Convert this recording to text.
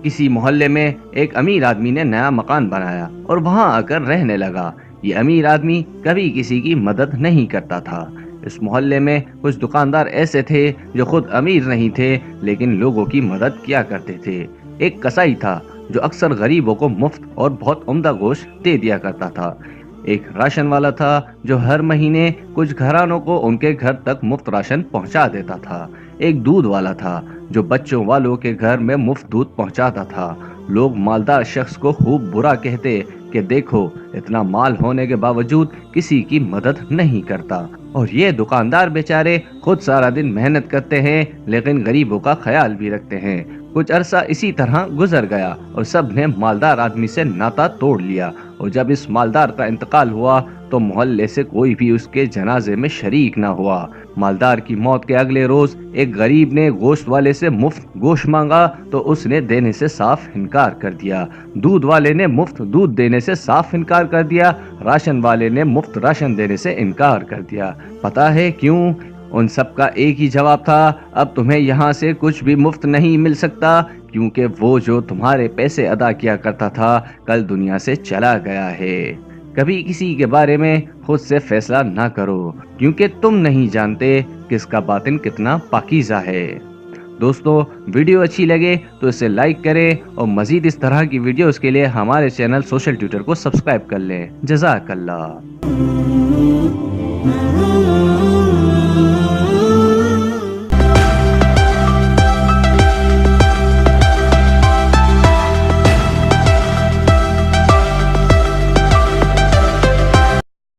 کسی محلے میں ایک امیر آدمی نے نیا مکان بنایا اور وہاں آ کر رہنے لگا۔ یہ امیر آدمی کبھی کسی کی مدد نہیں کرتا تھا۔ اس محلے میں کچھ دکاندار ایسے تھے جو خود امیر نہیں تھے لیکن لوگوں کی مدد کیا کرتے تھے۔ ایک کسائی تھا جو اکثر غریبوں کو مفت اور بہت عمدہ گوشت دے دیا کرتا تھا۔ ایک راشن والا تھا جو ہر مہینے کچھ گھرانوں کو ان کے گھر تک مفت راشن پہنچا دیتا تھا۔ ایک دودھ والا تھا جو بچوں والوں کے گھر میں مفت دودھ پہنچاتا تھا۔ لوگ مالدار شخص کو خوب برا کہتے کہ دیکھو اتنا مال ہونے کے باوجود کسی کی مدد نہیں کرتا، اور یہ دکاندار بیچارے خود سارا دن محنت کرتے ہیں لیکن غریبوں کا خیال بھی رکھتے ہیں۔ کچھ عرصہ اسی طرح گزر گیا اور سب نے مالدار آدمی سے ناتا توڑ لیا، اور جب اس مالدار کا انتقال ہوا تو محلے سے کوئی بھی اس کے جنازے میں شریک نہ ہوا۔ مالدار کی موت کے اگلے روز ایک غریب نے گوشت والے سے مفت گوشت مانگا تو اس نے دینے سے صاف انکار کر دیا۔ دودھ والے نے مفت دودھ دینے سے صاف انکار کر دیا۔ راشن والے نے مفت راشن دینے سے انکار کر دیا۔ پتہ ہے کیوں؟ ان سب کا ایک ہی جواب تھا، اب تمہیں یہاں سے کچھ بھی مفت نہیں مل سکتا، کیونکہ وہ جو تمہارے پیسے ادا کیا کرتا تھا کل دنیا سے چلا گیا ہے۔ کبھی کسی کے بارے میں خود سے فیصلہ نہ کرو، کیونکہ تم نہیں جانتے کس کا باطن کتنا پاکیزہ ہے۔ دوستو، ویڈیو اچھی لگے تو اسے لائک کریں اور مزید اس طرح کی ویڈیوز کے لیے ہمارے چینل سوشل ٹیوٹر کو سبسکرائب کر لیں۔ جزاک اللہ۔